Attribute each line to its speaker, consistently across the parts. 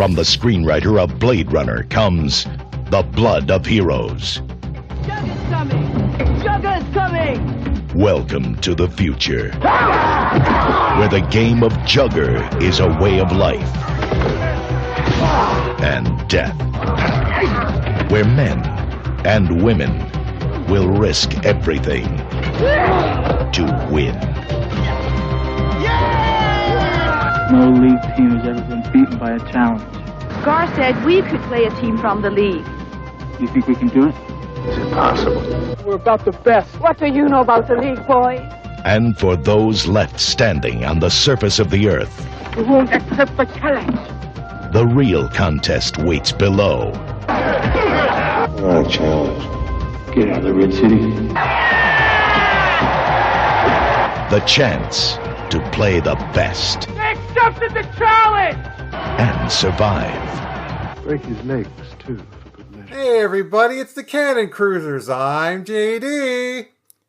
Speaker 1: From the screenwriter of Blade Runner comes The Blood of Heroes.
Speaker 2: Jugger's coming! Jugger's coming!
Speaker 1: Welcome to the future, where the game of Jugger is a way of life and death, where men and women will risk everything to win.
Speaker 3: No league team has ever been beaten by a challenge.
Speaker 4: Gar said we could play a team from the league.
Speaker 3: You think we can do it?
Speaker 5: It's impossible.
Speaker 2: We're about the best. What do you know about the league, boy?
Speaker 1: And for those left standing on the surface of the earth,
Speaker 2: We won't accept the challenge.
Speaker 1: the real contest waits below.
Speaker 5: Not a challenge.
Speaker 3: Get out of the Red City.
Speaker 1: The chance to play the best
Speaker 2: They accepted the challenge!
Speaker 1: and survive.
Speaker 5: Break his legs, too, for good measure.
Speaker 6: Hey everybody, it's the Cannon Cruisers. I'm JD.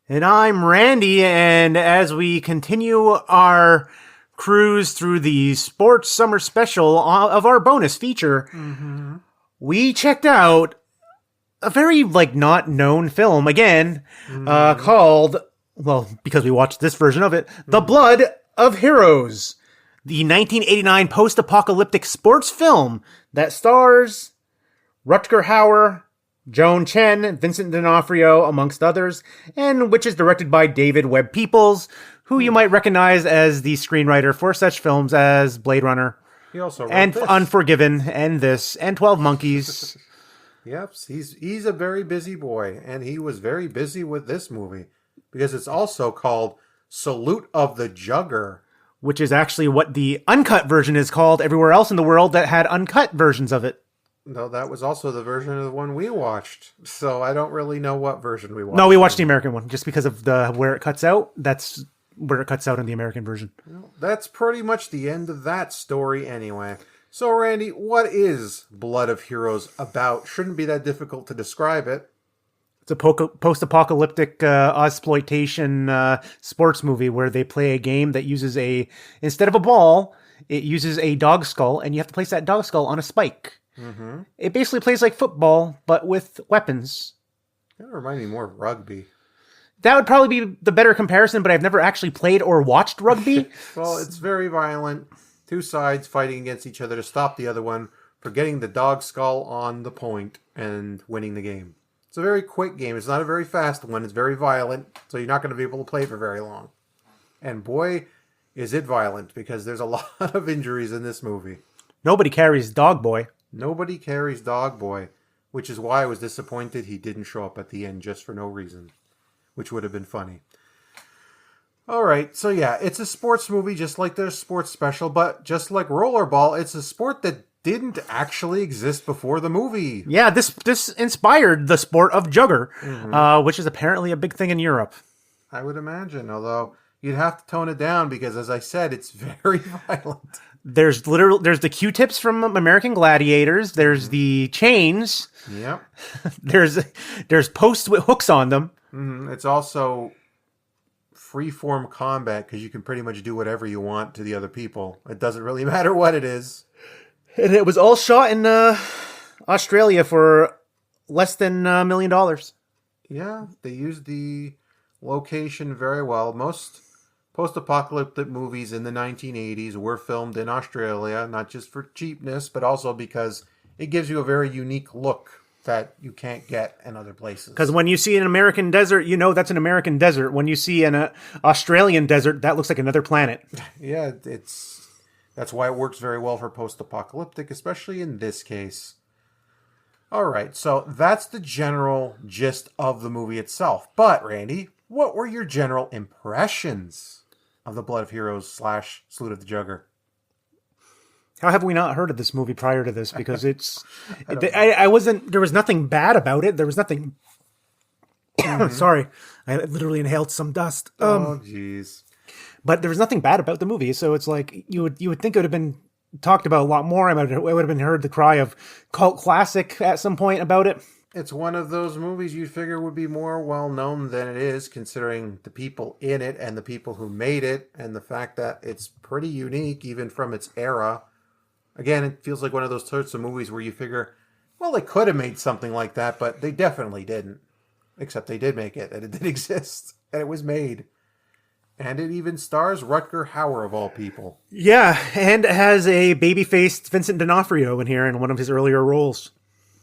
Speaker 7: And I'm Randy, and as we continue our cruise through the sports summer special of our bonus feature, we checked out a very, not known film, again, called, well, because we watched this version of it, The Blood of Heroes, the 1989 post-apocalyptic sports film that stars Rutger Hauer, Joan Chen, Vincent D'Onofrio, amongst others, and which is directed by David Webb Peoples, who you might recognize as the screenwriter for such films as Blade Runner,
Speaker 6: He also wrote
Speaker 7: and
Speaker 6: this.
Speaker 7: Unforgiven, and this, and 12 Monkeys.
Speaker 6: Yep, he's a very busy boy, and he was very busy with this movie because it's also called Salute of the Jugger.
Speaker 7: Which is actually what the uncut version is called everywhere else in the world that had uncut versions of it.
Speaker 6: No, that was also the version of the one we watched, so I don't really know what version we watched.
Speaker 7: No, we watched the American one, just because of where it cuts out. That's where it cuts out in the American version.
Speaker 6: That's pretty much the end of that story anyway. So, Randy, what is Blood of Heroes about? Shouldn't be that difficult to describe it.
Speaker 7: It's a post-apocalyptic exploitation sports movie where they play a game that uses instead of a ball, it uses a dog skull, and you have to place that dog skull on a spike. Mm-hmm. It basically plays like football, but with weapons.
Speaker 6: That reminds me more of rugby.
Speaker 7: That would probably be the better comparison, but I've never actually played or watched rugby.
Speaker 6: Well, it's very violent. Two sides fighting against each other to stop the other one for getting the dog skull on the point and winning the game. It's a very quick game. It's not a very fast one. It's very violent, so you're not going to be able to play for very long. And boy, is it violent, because there's a lot of injuries in this movie.
Speaker 7: Nobody carries Dog Boy.
Speaker 6: Nobody carries Dog Boy, which is why I was disappointed he didn't show up at the end just for no reason, which would have been funny. All right, so yeah, it's a sports movie just like their sports special, but just like Rollerball, it's a sport that didn't actually exist before the movie.
Speaker 7: Yeah, this inspired the sport of Jugger, which is apparently a big thing in Europe.
Speaker 6: I would imagine, although you'd have to tone it down because, as I said, it's very violent.
Speaker 7: There's the Q-tips from American Gladiators. There's the chains.
Speaker 6: Yep.
Speaker 7: There's posts with hooks on them.
Speaker 6: Mm-hmm. It's also free-form combat because you can pretty much do whatever you want to the other people. It doesn't really matter what it is.
Speaker 7: And it was all shot in Australia for less than $1 million.
Speaker 6: Yeah, they used the location very well. Most post-apocalyptic movies in the 1980s were filmed in Australia, not just for cheapness, but also because it gives you a very unique look that you can't get in other places.
Speaker 7: Because when you see an American desert, you know that's an American desert. When you see an Australian desert, that looks like another planet.
Speaker 6: Yeah, that's why it works very well for post-apocalyptic, especially in this case. All right, so that's the general gist of the movie itself. But, Randy, what were your general impressions of The Blood of Heroes / Salute of the Jugger?
Speaker 7: How have we not heard of this movie prior to this? Because there was nothing bad about it. There was nothing. Sorry, I literally inhaled some dust.
Speaker 6: Oh, jeez.
Speaker 7: But there was nothing bad about the movie, so it's like you would think it would have been talked about a lot more. I would have been heard the cry of cult classic at some point about it.
Speaker 6: It's one of those movies you'd figure would be more well-known than it is, considering the people in it and the people who made it, and the fact that it's pretty unique, even from its era. Again, it feels like one of those sorts of movies where you figure, well, they could have made something like that, but they definitely didn't. Except they did make it, and it did exist, and it was made. And it even stars Rutger Hauer, of all people.
Speaker 7: Yeah, and has a baby-faced Vincent D'Onofrio in here in one of his earlier roles.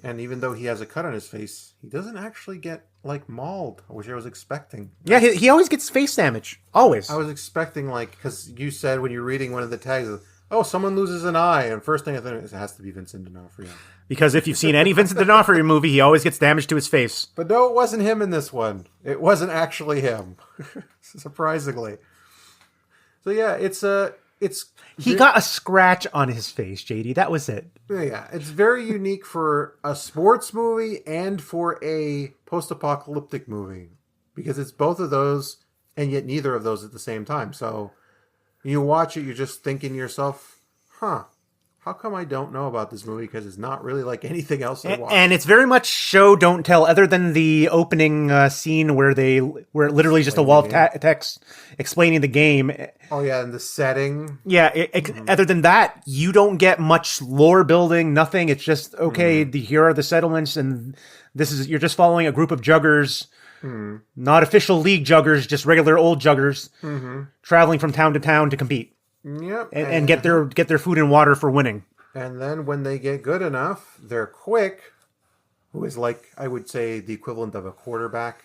Speaker 6: And even though he has a cut on his face, he doesn't actually get, like, mauled, which I was expecting.
Speaker 7: Yeah, he always gets face damage. Always.
Speaker 6: I was expecting, like, because you said when you're reading one of the tags, oh, someone loses an eye, and first thing I thought, it has to be Vincent D'Onofrio.
Speaker 7: Because if you've seen any Vincent D'Onofrio movie, he always gets damage to his face.
Speaker 6: But no, it wasn't him in this one. It wasn't actually him, surprisingly. So yeah,
Speaker 7: He got a scratch on his face, JD. That was it.
Speaker 6: Yeah, it's very unique for a sports movie and for a post-apocalyptic movie. Because it's both of those, and yet neither of those at the same time. So you watch it, you're just thinking to yourself, huh, how come I don't know about this movie? Because it's not really like anything else I watch.
Speaker 7: And it's very much show, don't tell, other than the opening scene where it literally just a wall of text explaining the game.
Speaker 6: Oh, yeah, and the setting.
Speaker 7: Yeah, other than that, you don't get much lore building, nothing. It's just, okay, here are the settlements, and you're just following a group of juggers, not official league juggers, just regular old juggers, traveling from town to town to compete.
Speaker 6: Yep.
Speaker 7: And get their food and water for winning.
Speaker 6: And then when they get good enough, they're quick, who is like, I would say, the equivalent of a quarterback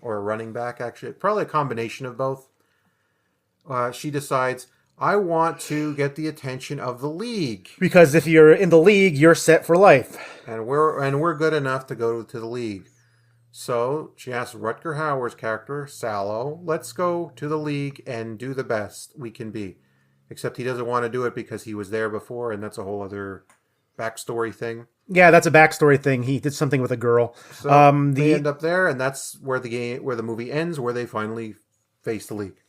Speaker 6: or a running back, actually. Probably a combination of both. She decides, I want to get the attention of the league.
Speaker 7: Because if you're in the league, you're set for life.
Speaker 6: And we're good enough to go to the league. So she asks Rutger Hauer's character, Sallow, let's go to the league and do the best we can be. Except he doesn't want to do it because he was there before, and that's a whole other backstory thing.
Speaker 7: Yeah, that's a backstory thing. He did something with a girl.
Speaker 6: So they end up there, and that's where the movie ends, where they finally face the league.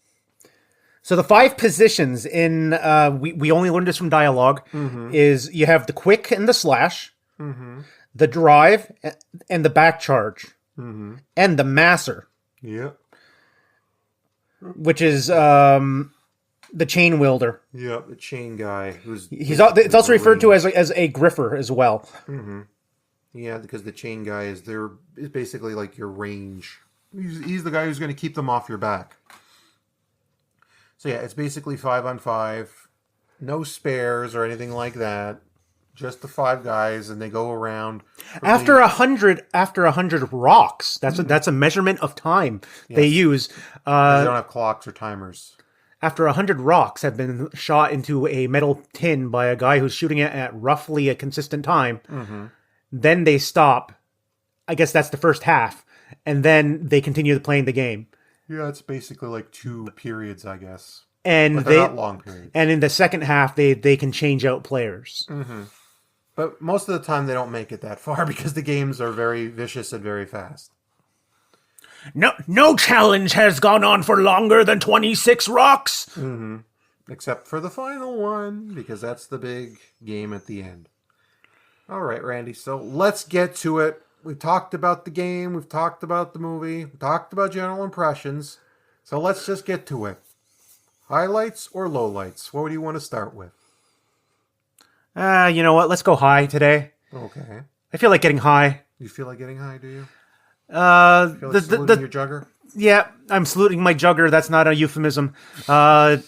Speaker 7: So the 5 positions in we only learned this from dialogue is you have the quick and the slash, the drive and the back charge, and the masser.
Speaker 6: Yeah.
Speaker 7: Which is the chain wielder.
Speaker 6: Yeah, the chain guy.
Speaker 7: It's also referred to as a griffer as well.
Speaker 6: Yeah, because the chain guy is basically like your range. He's the guy who's going to keep them off your back. So yeah, it's basically 5-on-5. No spares or anything like that. Just the 5 guys, and they go around.
Speaker 7: After 100 rocks, that's a measurement of time they use.
Speaker 6: They don't have clocks or timers.
Speaker 7: After 100 rocks have been shot into a metal tin by a guy who's shooting it at roughly a consistent time, then they stop. I guess that's the first half, and then they continue playing the game.
Speaker 6: Yeah, it's basically like 2 periods, I guess.
Speaker 7: And
Speaker 6: but they're not long periods.
Speaker 7: And in the second half, they can change out players.
Speaker 6: But most of the time, they don't make it that far because the games are very vicious and very fast.
Speaker 7: No challenge has gone on for longer than 26 rocks.
Speaker 6: Except for the final one, because that's the big game at the end. All right, Randy, so let's get to it. We talked about the game, we've talked about the movie, we talked about general impressions. So let's just get to it. Highlights or lowlights? What do you want to start with?
Speaker 7: You know what? Let's go high today.
Speaker 6: Okay.
Speaker 7: I feel like getting high.
Speaker 6: You feel like getting high, do you?
Speaker 7: Feel
Speaker 6: like saluting your jugger?
Speaker 7: Yeah, I'm saluting my jugger. That's not a euphemism. The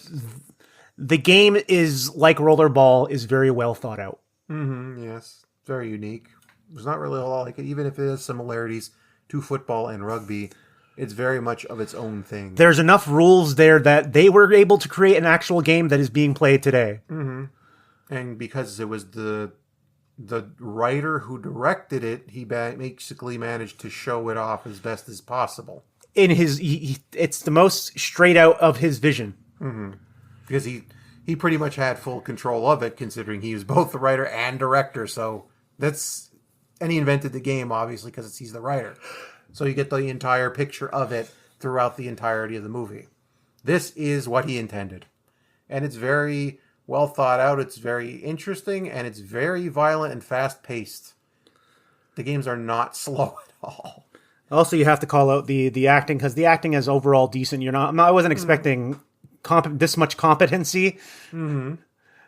Speaker 7: game is like Rollerball, is very well thought out.
Speaker 6: Yes. Very unique. There's not really a lot like it, even if it has similarities to football and rugby. It's very much of its own thing.
Speaker 7: There's enough rules there that they were able to create an actual game that is being played today.
Speaker 6: And because it was the writer who directed it, he basically managed to show it off as best as possible.
Speaker 7: It's the most straight out of his vision.
Speaker 6: Because he pretty much had full control of it, considering he was both the writer and director. So and he invented the game, obviously, because he's the writer. So you get the entire picture of it throughout the entirety of the movie. This is what he intended. And it's very well thought out, it's very interesting, and it's very violent and fast-paced. The games are not slow at all.
Speaker 7: Also, you have to call out the acting, because the acting is overall decent. I wasn't expecting this much competency.
Speaker 6: Well,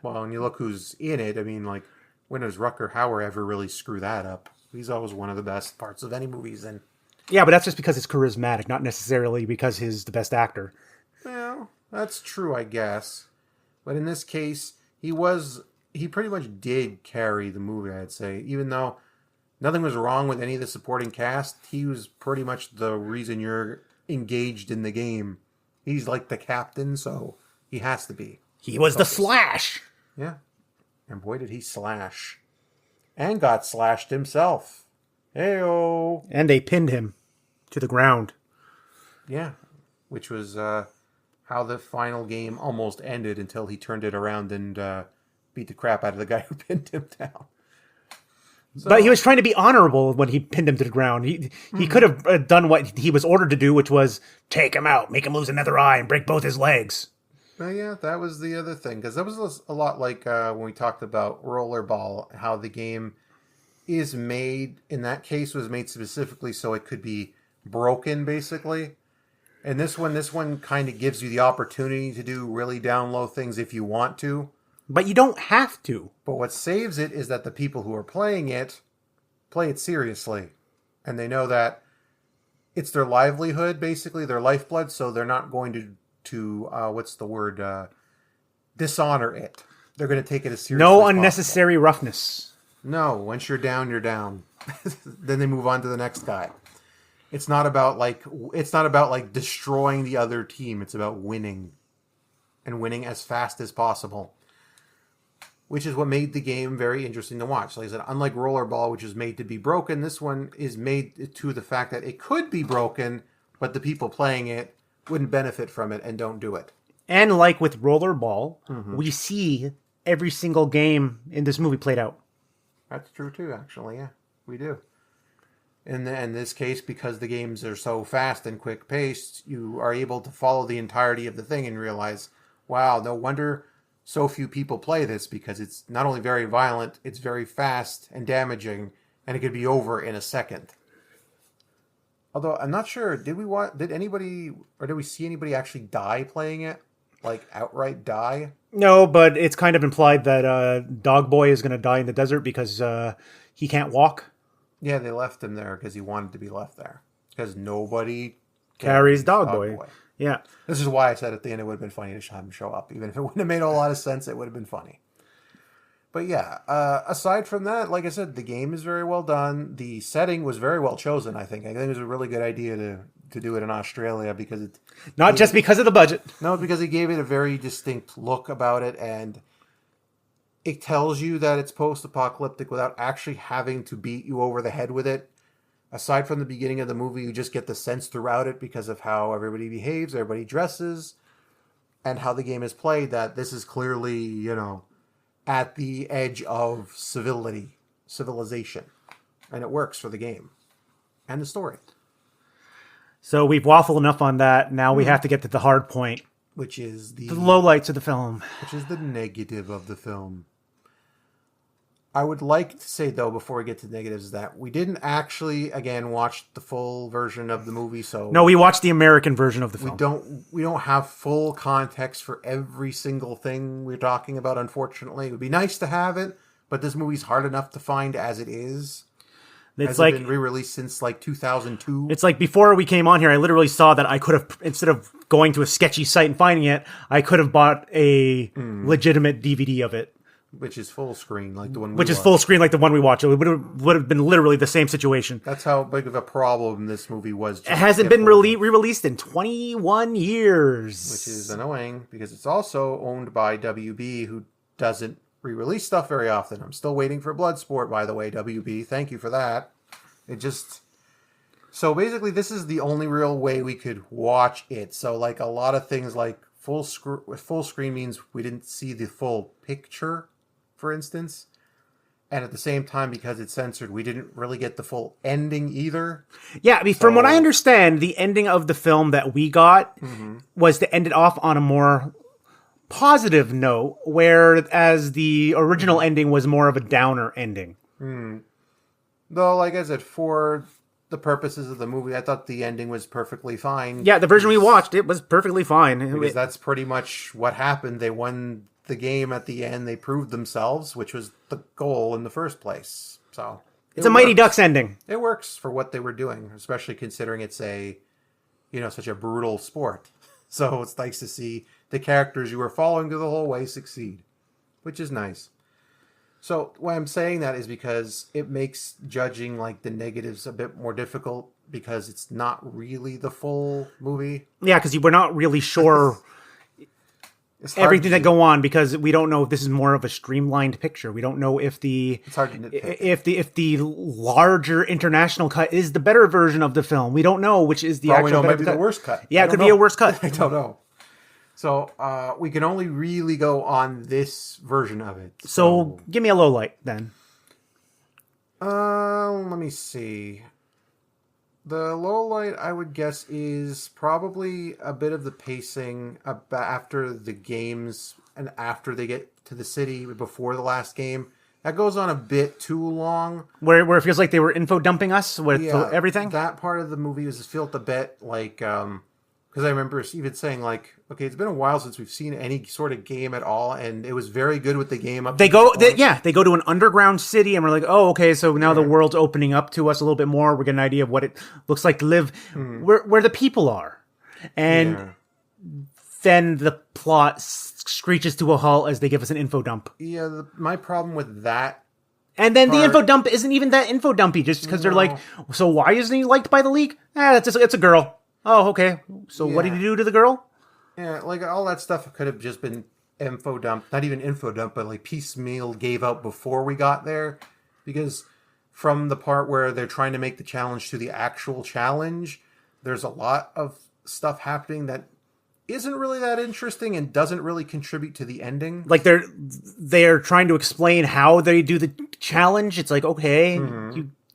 Speaker 6: Well, and you look who's in it. I mean, like, when does Rutger Hauer ever really screw that up? He's always one of the best parts of any movie he's in.
Speaker 7: Yeah, but that's just because it's charismatic, not necessarily because he's the best actor.
Speaker 6: Well, that's true, I guess. But in this case, he pretty much did carry the movie, I'd say. Even though nothing was wrong with any of the supporting cast, he was pretty much the reason you're engaged in the game. He's like the captain, so he has to be.
Speaker 7: He was the Slash.
Speaker 6: Yeah. And boy, did he slash. And got slashed himself. Hey-oh.
Speaker 7: And they pinned him to the ground.
Speaker 6: Yeah. Which was how the final game almost ended until he turned it around and beat the crap out of the guy who pinned him down. So,
Speaker 7: but he was trying to be honorable when he pinned him to the ground. He could have done what he was ordered to do, which was take him out, make him lose another eye, and break both his legs.
Speaker 6: Well, yeah, that was the other thing. Because that was a lot like when we talked about Rollerball, how the game is made, in that case, was made specifically so it could be broken, basically. And this one kind of gives you the opportunity to do really down low things if you want to.
Speaker 7: But you don't have to.
Speaker 6: But what saves it is that the people who are playing it play it seriously. And they know that it's their livelihood, basically, their lifeblood, so they're not going to dishonor it. They're going to take it as seriously
Speaker 7: No
Speaker 6: as
Speaker 7: unnecessary roughness.
Speaker 6: No, once you're down, you're down. Then they move on to the next guy. It's not about like destroying the other team. It's about winning. And winning as fast as possible. Which is what made the game very interesting to watch. Like I said, unlike Rollerball, which is made to be broken, this one is made to the fact that it could be broken, but the people playing it wouldn't benefit from it and don't do it.
Speaker 7: And like with Rollerball, we see every single game in this movie played out.
Speaker 6: That's true too, actually, yeah. We do. In this case, because the games are so fast and quick-paced, you are able to follow the entirety of the thing and realize, wow, no wonder so few people play this, because it's not only very violent, it's very fast and damaging, and it could be over in a second. Although, I'm not sure, did we see anybody actually die playing it? Like, outright die?
Speaker 7: No, but it's kind of implied that Dog Boy is going to die in the desert because he can't walk.
Speaker 6: Yeah, they left him there because he wanted to be left there. Because nobody
Speaker 7: carries Dog Boy. Yeah.
Speaker 6: This is why I said at the end it would have been funny to have him show up. Even if it wouldn't have made a lot of sense, it would have been funny. But yeah, aside from that, like I said, the game is very well done. The setting was very well chosen, I think. I think it was a really good idea to do it in Australia because it...
Speaker 7: Not just because of the budget.
Speaker 6: No, because it gave it a very distinct look about it, and it tells you that it's post-apocalyptic without actually having to beat you over the head with it. Aside from the beginning of the movie, you just get the sense throughout it because of how everybody behaves, everybody dresses, and how the game is played that this is clearly, at the edge of civilization. And it works for the game. And the story.
Speaker 7: So we've waffled enough on that. Now we have to get to the hard point.
Speaker 6: Which is the
Speaker 7: lowlights of the film.
Speaker 6: Which is the negative of the film. I would like to say, though, before we get to negatives, that we didn't actually, again, watch the full version of the movie. So
Speaker 7: no, we watched the American version of the film.
Speaker 6: We don't have full context for every single thing we're talking about, unfortunately. It would be nice to have it, but this movie's hard enough to find as it is. It's like been re-released since like 2002.
Speaker 7: It's like before we came on here, I literally saw that I could have, instead of going to a sketchy site and finding it, I could have bought a legitimate DVD of it.
Speaker 6: Which is full screen, like the one we
Speaker 7: watched. Full screen, like the one we watched. It would have been literally the same situation.
Speaker 6: That's how big of a problem this movie was.
Speaker 7: It hasn't been re-released in 21 years.
Speaker 6: Which is annoying, because it's also owned by WB, who doesn't re-release stuff very often. I'm still waiting for Bloodsport, by the way, WB. Thank you for that. So basically, this is the only real way we could watch it. So like a lot of things like full screen means we didn't see the full picture, for instance. And at the same time, because it's censored, we didn't really get the full ending either.
Speaker 7: Yeah, I mean, from what I understand, the ending of the film that we got was to end it off on a more positive note, whereas the original ending was more of a downer ending.
Speaker 6: Though, like I said, for the purposes of the movie, I thought the ending was perfectly fine.
Speaker 7: Yeah, the version we watched, it was perfectly fine.
Speaker 6: Because that's pretty much what happened. They won the game at the end, they proved themselves, which was the goal in the first place. So
Speaker 7: it's a Mighty Ducks ending.
Speaker 6: It works for what they were doing, especially considering it's such a brutal sport. So it's nice to see the characters you were following through the whole way succeed, which is nice. So why I'm saying that is because it makes judging like the negatives a bit more difficult because it's not really the full movie.
Speaker 7: Yeah, because we're not really sure everything that go on because we don't know if this is more of a streamlined picture. We don't know if
Speaker 6: it's hard to nitpick.
Speaker 7: if the larger international cut is the better version of the film. We don't know which is the actual.
Speaker 6: We know it might be
Speaker 7: cut.
Speaker 6: the worst cut.
Speaker 7: Yeah, it could be a worse cut.
Speaker 6: I don't know. So we can only really go on this version of it.
Speaker 7: So give me a low light then.
Speaker 6: Let me see. The low light, I would guess, is probably a bit of the pacing after the games and after they get to the city before the last game. That goes on a bit too long.
Speaker 7: Where it feels like they were info dumping us with everything?
Speaker 6: That part of the movie felt a bit like... because I remember even saying, like, okay, it's been a while since we've seen any sort of game at all, and it was very good with the game.
Speaker 7: They go to an underground city, and we're like, oh, okay, so now the world's opening up to us a little bit more. We're getting an idea of what it looks like to live where the people are. And then the plot screeches to a halt as they give us an info dump.
Speaker 6: Yeah, my problem with that...
Speaker 7: And then the info dump isn't even that info dumpy, just because they're like, so why isn't he liked by the league? It's a girl. Oh, okay. So what did he do to the girl?
Speaker 6: Yeah, like all that stuff could have just been info dump. Not even info dump, but like piecemeal gave out before we got there. Because from the part where they're trying to make the challenge to the actual challenge, there's a lot of stuff happening that isn't really that interesting and doesn't really contribute to the ending.
Speaker 7: Like they're trying to explain how they do the challenge. It's like, okay,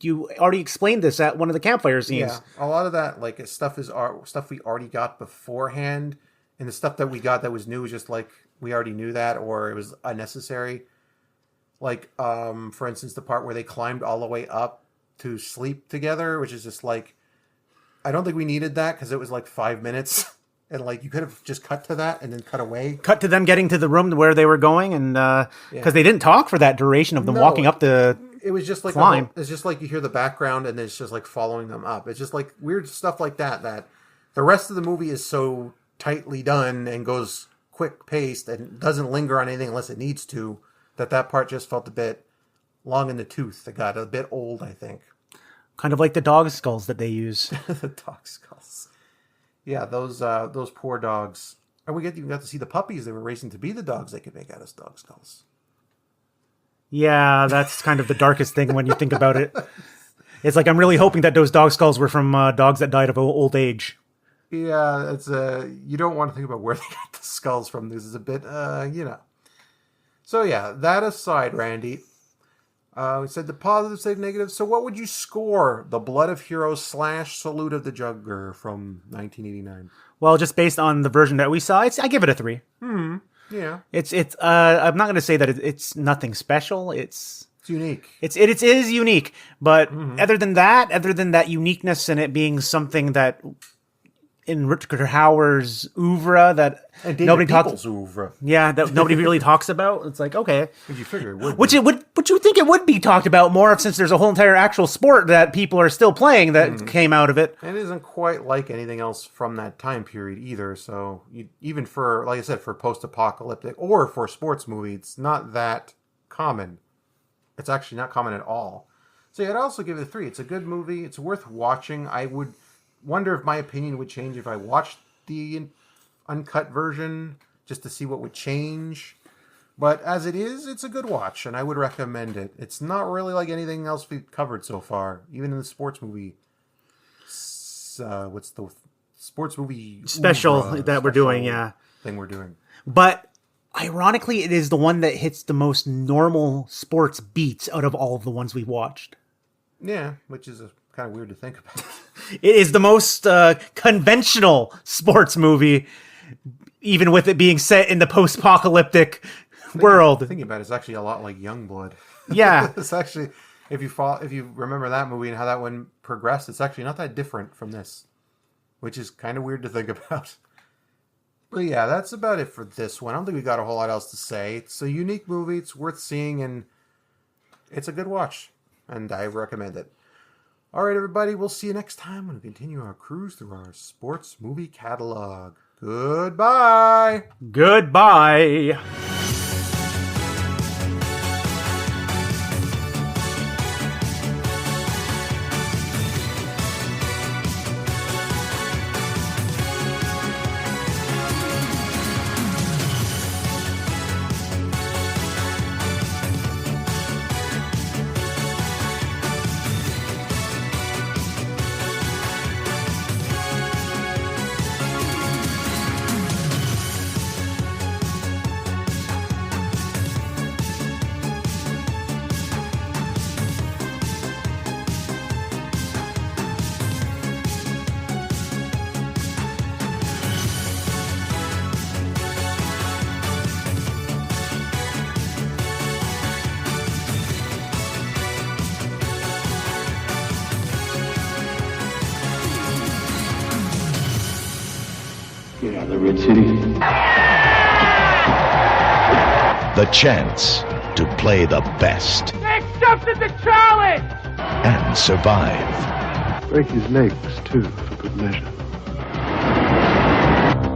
Speaker 7: you already explained this at one of the campfire scenes.
Speaker 6: Yeah, a lot of that like stuff we already got beforehand, and the stuff that we got that was new was just like we already knew that, or it was unnecessary. Like, for instance, the part where they climbed all the way up to sleep together, which is just like, I don't think we needed that because it was like 5 minutes, and like you could have just cut to that and then cut away.
Speaker 7: Cut to them getting to the room where they were going, and because they didn't talk for that duration of them walking up the.
Speaker 6: It was just like
Speaker 7: climb.
Speaker 6: It's just like you hear the background and it's just like following them up. It's just like weird stuff like that the rest of the movie is so tightly done and goes quick paced and doesn't linger on anything unless it needs to, that part just felt a bit long in the tooth. It got a bit old, I think.
Speaker 7: Kind of like the dog skulls that they use.
Speaker 6: The dog skulls. Yeah, those poor dogs. And we got to see the puppies they were racing to be the dogs they could make out of dog skulls.
Speaker 7: Yeah, that's kind of the darkest thing when you think about it. It's like I'm really hoping that those dog skulls were from dogs that died of old age.
Speaker 6: Yeah, it's you don't want to think about where they got the skulls from. This is a bit, So yeah, that aside, Randy, we said the positive, save negative. So what would you score The Blood of Heroes / Salute of the Jugger from 1989?
Speaker 7: Well, just based on the version that we saw, I give it a 3.
Speaker 6: Yeah,
Speaker 7: it's. I'm not going to say that it's nothing special. It's
Speaker 6: unique.
Speaker 7: It is unique, but other than that uniqueness and it being something that in Rutger Hauer's oeuvre that nobody talks. Yeah, that nobody really talks about. It's like, okay,
Speaker 6: would you figure it would?
Speaker 7: Would you think it would be talked about more since there's a whole entire actual sport that people are still playing that came out of it?
Speaker 6: And it isn't quite like anything else from that time period either. So even for, like I said, for post-apocalyptic or for a sports movie, it's not that common. It's actually not common at all. So yeah, I'd also give it a 3. It's a good movie. It's worth watching. I would wonder if my opinion would change if I watched the uncut version just to see what would change. But as it is, it's a good watch, and I would recommend it. It's not really like anything else we've covered so far, even in the sports movie. What's the sports movie
Speaker 7: special that we're doing? Yeah,
Speaker 6: thing we're doing.
Speaker 7: But ironically, it is the one that hits the most normal sports beats out of all of the ones we've watched.
Speaker 6: Yeah, which is kind of weird to think about.
Speaker 7: It is the most conventional sports movie, even with it being set in the post-apocalyptic world.
Speaker 6: Thinking about it, it's actually a lot like Youngblood.
Speaker 7: Yeah.
Speaker 6: It's actually, if you remember that movie and how that one progressed, it's actually not that different from this, which is kind of weird to think about. But yeah, that's about it for this one. I don't think we got a whole lot else to say. It's a unique movie. It's worth seeing, and it's a good watch. And I recommend it. All right, everybody. We'll see you next time when we continue our cruise through our sports movie catalog. Goodbye.
Speaker 7: Goodbye.
Speaker 5: Get out of the Red City.
Speaker 1: The chance to play the best
Speaker 2: They accepted the challenge!
Speaker 1: and survive.
Speaker 5: Break his legs, too, for good measure.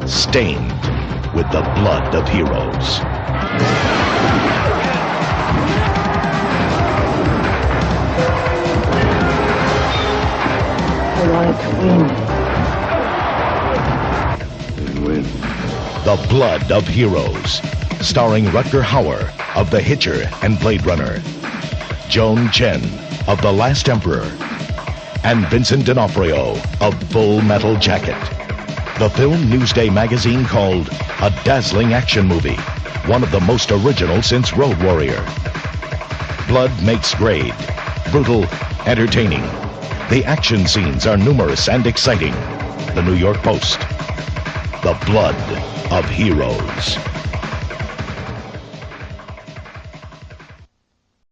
Speaker 1: Stained with the blood of heroes.
Speaker 2: I wanted to win.
Speaker 5: Then win.
Speaker 1: The Blood of Heroes. Starring Rutger Hauer of The Hitcher and Blade Runner. Joan Chen of The Last Emperor. And Vincent D'Onofrio of Full Metal Jacket. The Film Newsday magazine called a dazzling action movie. One of the most original since Road Warrior. Blood makes grade. Brutal, entertaining. The action scenes are numerous and exciting. The New York Post. The Blood of Heroes.